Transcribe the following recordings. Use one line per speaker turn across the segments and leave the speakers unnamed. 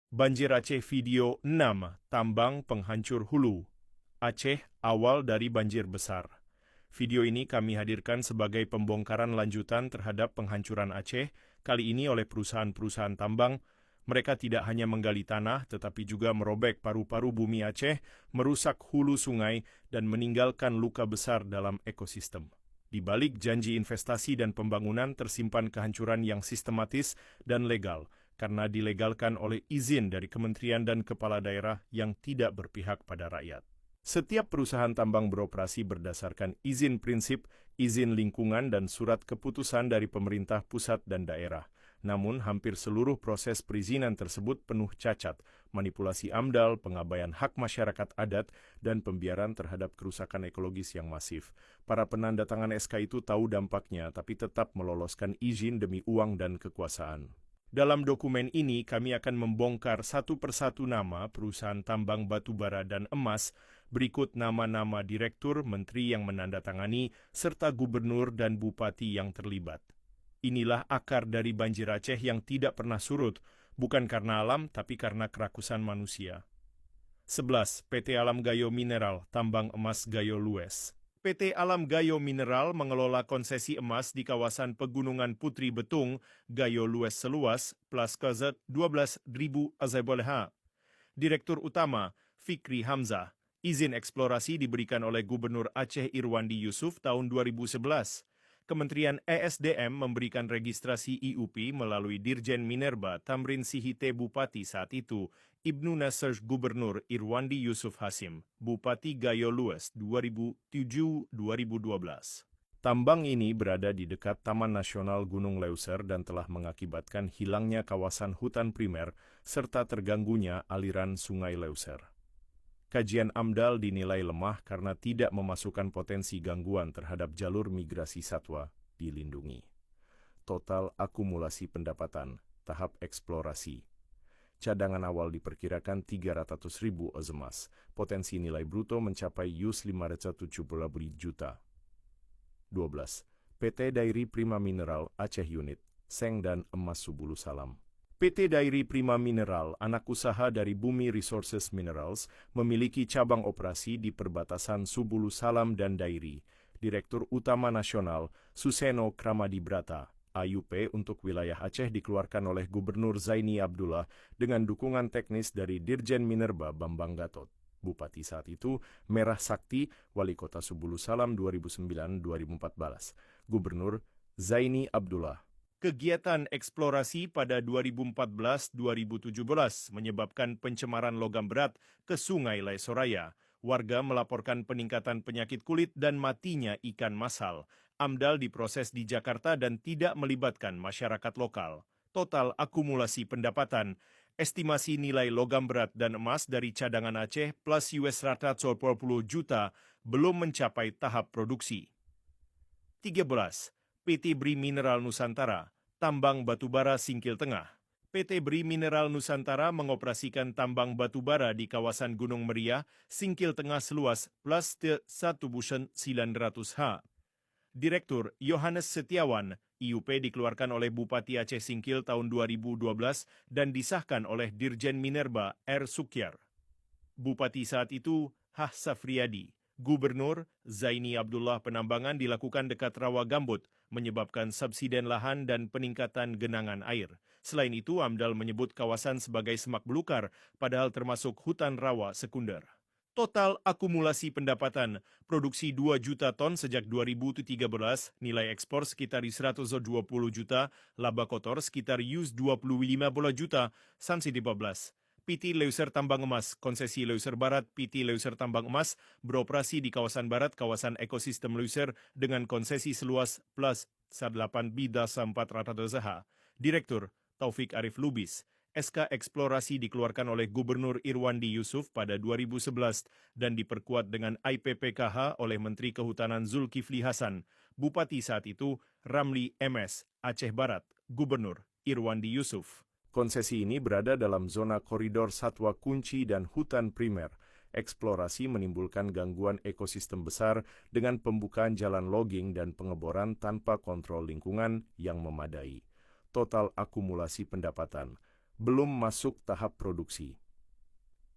Banjir Aceh Video 6, Tambang Penghancur Hulu. Aceh awal dari banjir besar. Video ini kami hadirkan sebagai pembongkaran lanjutan terhadap penghancuran Aceh, kali ini oleh perusahaan-perusahaan tambang. Mereka tidak hanya menggali tanah, tetapi juga merobek paru-paru bumi Aceh, merusak hulu sungai, dan meninggalkan luka besar dalam ekosistem. Di balik janji investasi dan pembangunan tersimpan kehancuran yang sistematis dan legal, karena dilegalkan oleh izin dari kementerian dan kepala daerah yang tidak berpihak pada rakyat. Setiap perusahaan tambang beroperasi berdasarkan izin prinsip, izin lingkungan, dan surat keputusan dari pemerintah pusat dan daerah. Namun, hampir seluruh proses perizinan tersebut penuh cacat, manipulasi AMDAL, pengabaian hak masyarakat adat, dan pembiaran terhadap kerusakan ekologis yang masif. Para penandatangan SK itu tahu dampaknya, tapi tetap meloloskan izin demi uang dan kekuasaan. Dalam dokumen ini, kami akan membongkar satu persatu nama perusahaan tambang batubara dan emas, berikut nama-nama direktur, menteri yang menandatangani, serta gubernur dan bupati yang terlibat. Inilah akar dari banjir Aceh yang tidak pernah surut, bukan karena alam, tapi karena kerakusan manusia. 11. PT Alam Gayo Mineral, Tambang Emas Gayo Lues. PT Alam Gayo Mineral mengelola konsesi emas di kawasan Pegunungan Putri Betung, Gayo Lues seluas, plus KZ 12.000 azaibolha. Direktur Utama, Fikri Hamzah. Izin eksplorasi diberikan oleh Gubernur Aceh Irwandi Yusuf tahun 2011. Kementerian ESDM memberikan registrasi IUP melalui Dirjen Minerba Tamrin Sihite Bupati saat itu, Ibnu Nasr Gubernur Irwandi Yusuf Hasim, Bupati Gayo Lues 2007-2012. Tambang ini berada di dekat Taman Nasional Gunung Leuser dan telah mengakibatkan hilangnya kawasan hutan primer serta terganggunya aliran Sungai Leuser. Kajian AMDAL dinilai lemah karena tidak memasukkan potensi gangguan terhadap jalur migrasi satwa dilindungi. Total akumulasi pendapatan, tahap eksplorasi. Cadangan awal diperkirakan 300.000 oz emas, potensi nilai bruto mencapai US$570 juta. 12. PT Dairi Prima Mineral Aceh Unit, Seng dan Emas Subulu Salam. PT Dairi Prima Mineral, anak usaha dari Bumi Resources Minerals, memiliki cabang operasi di perbatasan Subulu Salam dan Dairi. Direktur Utama Nasional, Suseno Kramadibrata, AUP untuk wilayah Aceh dikeluarkan oleh Gubernur Zaini Abdullah dengan dukungan teknis dari Dirjen Minerba Bambang Gatot. Bupati saat itu, Merah Sakti, Wali Kota Subulu Salam 2009-2014. Gubernur Zaini Abdullah. Kegiatan eksplorasi pada 2014-2017 menyebabkan pencemaran logam berat ke Sungai Lesoraya. Warga melaporkan peningkatan penyakit kulit dan matinya ikan masal. AMDAL diproses di Jakarta dan tidak melibatkan masyarakat lokal. Total akumulasi pendapatan, estimasi nilai logam berat dan emas dari cadangan Aceh plus US$140 juta belum mencapai tahap produksi. 13. PT Bri Mineral Nusantara, Tambang Batubara Singkil Tengah. PT Bri Mineral Nusantara mengoperasikan tambang batubara di kawasan Gunung Meriah, Singkil Tengah seluas plus 1.900 ha. Direktur Yohanes Setiawan, IUP dikeluarkan oleh Bupati Aceh Singkil tahun 2012 dan disahkan oleh Dirjen Minerba R. Sukyar. Bupati saat itu, Hah Safriadi. Gubernur Zaini Abdullah, penambangan dilakukan dekat rawa gambut, menyebabkan subsiden lahan dan peningkatan genangan air. Selain itu, AMDAL menyebut kawasan sebagai semak belukar, padahal termasuk hutan rawa sekunder. Total akumulasi pendapatan, produksi 2 juta ton sejak 2013, nilai ekspor sekitar 120 juta, laba kotor sekitar US$25 juta, sanksi 15. PT Leuser Tambang Emas, konsesi Leuser Barat, PT Leuser Tambang Emas, beroperasi di kawasan barat kawasan ekosistem Leuser dengan konsesi seluas plus 8 bidasa 400 ha. Direktur Taufik Arif Lubis. SK eksplorasi dikeluarkan oleh Gubernur Irwandi Yusuf pada 2011 dan diperkuat dengan IPPKH oleh Menteri Kehutanan Zulkifli Hasan. Bupati saat itu Ramli MS, Aceh Barat, Gubernur Irwandi Yusuf. Konsesi ini berada dalam zona koridor satwa kunci dan hutan primer. Eksplorasi menimbulkan gangguan ekosistem besar dengan pembukaan jalan logging dan pengeboran tanpa kontrol lingkungan yang memadai. Total akumulasi pendapatan, belum masuk tahap produksi.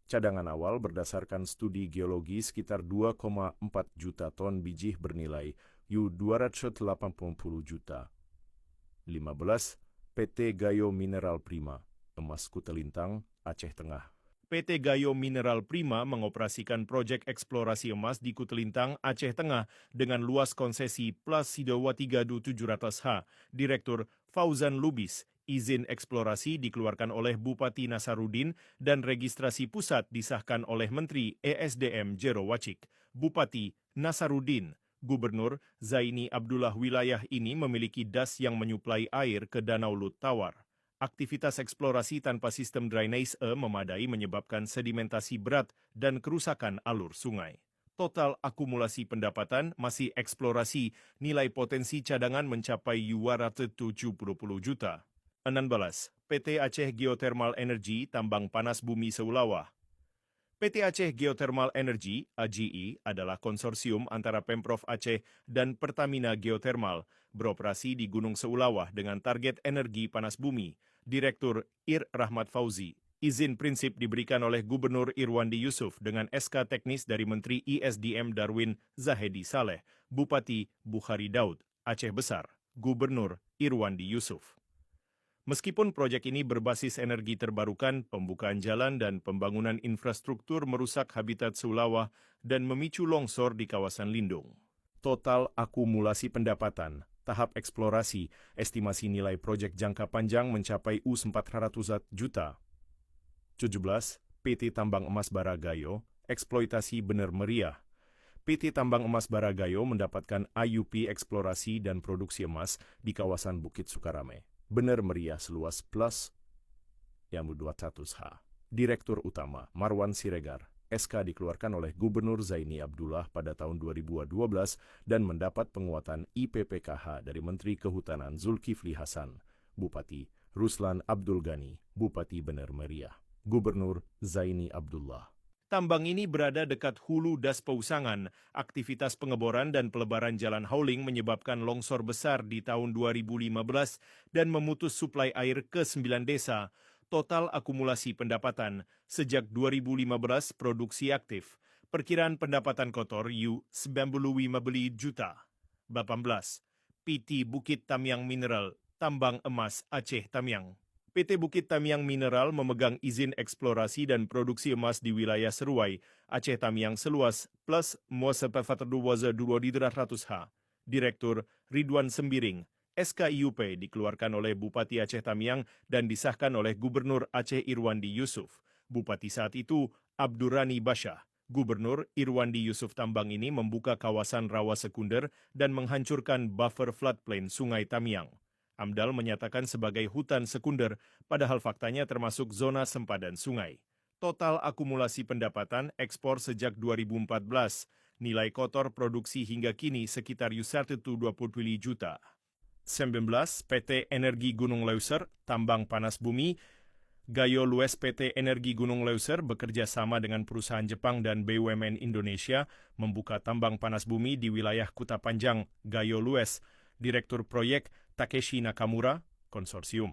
Cadangan awal berdasarkan studi geologi sekitar 2,4 juta ton biji bernilai U280 juta. 15. PT Gayo Mineral Prima, Emas Kutelintang, Aceh Tengah. PT Gayo Mineral Prima mengoperasikan proyek eksplorasi emas di Kutelintang, Aceh Tengah dengan luas konsesi plus Sidowa 3700H. Direktur Fauzan Lubis, izin eksplorasi dikeluarkan oleh Bupati Nasaruddin dan registrasi pusat disahkan oleh Menteri ESDM Jero Wacik. Bupati Nasaruddin, Gubernur Zaini Abdullah wilayah ini memiliki das yang menyuplai air ke Danau Lut Tawar. Aktivitas eksplorasi tanpa sistem drainase memadai menyebabkan sedimentasi berat dan kerusakan alur sungai. Total akumulasi pendapatan masih eksplorasi, nilai potensi cadangan mencapai 270 juta. 16. PT Aceh Geothermal Energy Tambang Panas Bumi Seulawah. PT Aceh Geothermal Energy, AGI, adalah konsorsium antara Pemprov Aceh dan Pertamina Geothermal, beroperasi di Gunung Seulawah dengan target energi panas bumi. Direktur Ir Rahmat Fauzi. Izin prinsip diberikan oleh Gubernur Irwandi Yusuf dengan SK teknis dari Menteri ISDM Darwin Zahedi Saleh, Bupati Bukhari Daud, Aceh Besar, Gubernur Irwandi Yusuf. Meskipun proyek ini berbasis energi terbarukan, pembukaan jalan dan pembangunan infrastruktur merusak habitat Seulawah dan memicu longsor di kawasan lindung. Total akumulasi pendapatan, tahap eksplorasi, estimasi nilai proyek jangka panjang mencapai U400 juta. 17. PT Tambang Emas Baragayo, eksploitasi Bener Meriah. PT Tambang Emas Baragayo mendapatkan IUP eksplorasi dan produksi emas di kawasan Bukit Sukarame. Bener Meriah seluas plus yang 200H. Direktur Utama Marwan Siregar. SK dikeluarkan oleh Gubernur Zaini Abdullah pada tahun 2012 dan mendapat penguatan IPPKH dari Menteri Kehutanan Zulkifli Hasan. Bupati Ruslan Abdul Ghani, Bupati Bener Meriah. Gubernur Zaini Abdullah. Tambang ini berada dekat hulu das Pausangan. Aktivitas pengeboran dan pelebaran jalan hauling menyebabkan longsor besar di tahun 2015 dan memutus suplai air ke 9 desa. Total akumulasi pendapatan sejak 2015 produksi aktif. Perkiraan pendapatan kotor U95 juta. 18. PT Bukit Tamiang Mineral, Tambang Emas Aceh Tamiang. PT Bukit Tamiang Mineral memegang izin eksplorasi dan produksi emas di wilayah Seruai, Aceh Tamiang seluas plus Muasabafat 200H. Direktur Ridwan Sembiring, SKIUP dikeluarkan oleh Bupati Aceh Tamiang dan disahkan oleh Gubernur Aceh Irwandi Yusuf. Bupati saat itu Abdurrani Basyah. Gubernur Irwandi Yusuf Tambang ini membuka kawasan rawa sekunder dan menghancurkan buffer floodplain Sungai Tamiang. AMDAL menyatakan sebagai hutan sekunder, padahal faktanya termasuk zona sempadan sungai. Total akumulasi pendapatan ekspor sejak 2014, nilai kotor produksi hingga kini sekitar 120 juta. 19. PT Energi Gunung Leuser, Tambang Panas Bumi. Gayo Lues PT Energi Gunung Leuser bekerja sama dengan perusahaan Jepang dan BUMN Indonesia membuka tambang panas bumi di wilayah Kuta Panjang, Gayo Lues. Direktur Proyek Takeshi Nakamura, Konsorsium.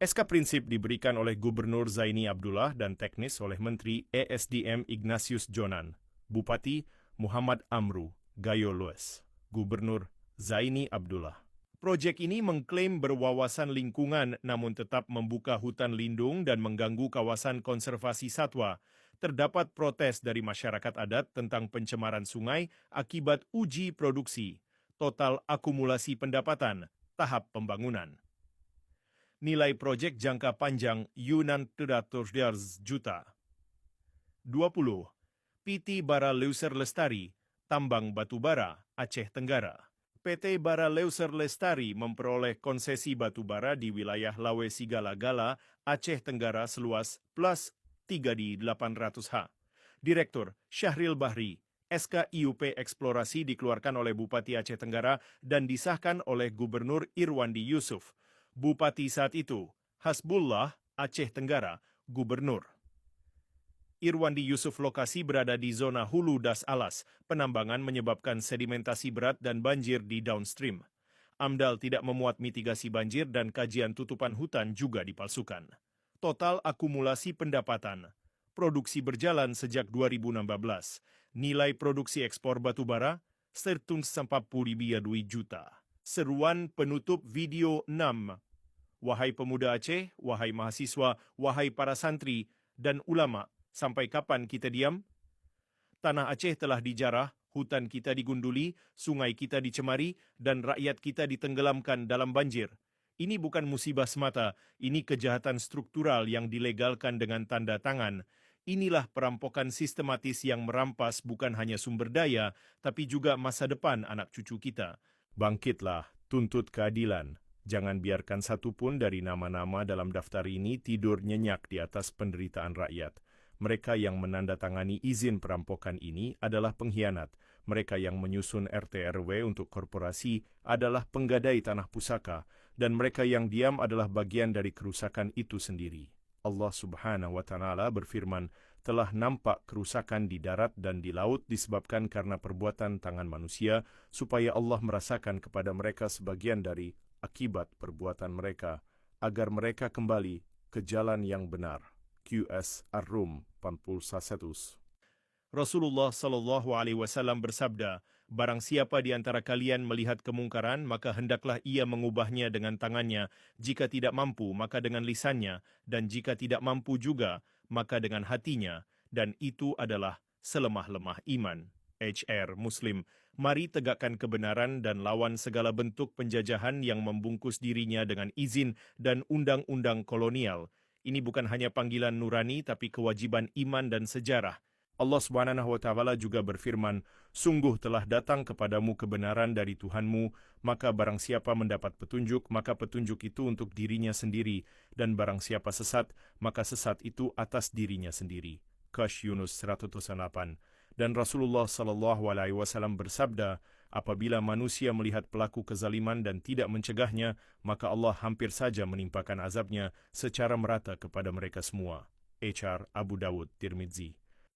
SK prinsip diberikan oleh Gubernur Zaini Abdullah dan teknis oleh Menteri ESDM Ignatius Jonan. Bupati Muhammad Amru, Gayo Lues. Gubernur Zaini Abdullah. Proyek ini mengklaim berwawasan lingkungan namun tetap membuka hutan lindung dan mengganggu kawasan konservasi satwa. Terdapat protes dari masyarakat adat tentang pencemaran sungai akibat uji produksi. Total akumulasi pendapatan, tahap pembangunan. Nilai proyek jangka panjang U600 juta. 20. PT Bara Leuser Lestari, Tambang Batubara, Aceh Tenggara. PT Bara Leuser Lestari memperoleh konsesi batubara di wilayah Lawe Sigala-Gala, Aceh Tenggara seluas plus 3.800H. Direktur Syahril Bahri. SKIUP eksplorasi dikeluarkan oleh Bupati Aceh Tenggara dan disahkan oleh Gubernur Irwandi Yusuf. Bupati saat itu, Hasbullah Aceh Tenggara, Gubernur. Irwandi Yusuf lokasi berada di zona hulu das alas. Penambangan menyebabkan sedimentasi berat dan banjir di downstream. AMDAL tidak memuat mitigasi banjir dan kajian tutupan hutan juga dipalsukan. Total akumulasi pendapatan. Produksi berjalan sejak 2016. Nilai produksi ekspor batubara, 142 juta. Seruan penutup video 6. Wahai pemuda Aceh, wahai mahasiswa, wahai para santri dan ulama, sampai kapan kita diam? Tanah Aceh telah dijarah, hutan kita digunduli, sungai kita dicemari, dan rakyat kita ditenggelamkan dalam banjir. Ini bukan musibah semata, ini kejahatan struktural yang dilegalkan dengan tanda tangan. Inilah perampokan sistematis yang merampas bukan hanya sumber daya, tapi juga masa depan anak cucu kita. Bangkitlah, tuntut keadilan. Jangan biarkan satupun dari nama-nama dalam daftar ini tidur nyenyak di atas penderitaan rakyat. Mereka yang menandatangani izin perampokan ini adalah pengkhianat. Mereka yang menyusun RT/RW untuk korporasi adalah penggadai tanah pusaka, dan mereka yang diam adalah bagian dari kerusakan itu sendiri. Allah Subhanahu wa Ta'ala berfirman, telah nampak kerusakan di darat dan di laut disebabkan karena perbuatan tangan manusia, supaya Allah merasakan kepada mereka sebagian dari akibat perbuatan mereka, agar mereka kembali ke jalan yang benar. QS Ar-Rum 41. Rasulullah sallallahu alaihi wasallam bersabda, barang siapa di antara kalian melihat kemungkaran, maka hendaklah ia mengubahnya dengan tangannya, jika tidak mampu, maka dengan lisannya, dan jika tidak mampu juga, maka dengan hatinya, dan itu adalah selemah-lemah iman. HR Muslim, mari tegakkan kebenaran dan lawan segala bentuk penjajahan yang membungkus dirinya dengan izin dan undang-undang kolonial. Ini bukan hanya panggilan nurani, tapi kewajiban iman dan sejarah. Allah Subhanahu wa Ta'ala juga berfirman, sungguh telah datang kepadamu kebenaran dari Tuhanmu, maka barang siapa mendapat petunjuk, maka petunjuk itu untuk dirinya sendiri, dan barang siapa sesat, maka sesat itu atas dirinya sendiri. Kash Yunus 108. Dan Rasulullah sallallahu alaihi wasallam bersabda, apabila manusia melihat pelaku kezaliman dan tidak mencegahnya, maka Allah hampir saja menimpakan azabnya secara merata kepada mereka semua. HR Abu Dawud Tirmidzi.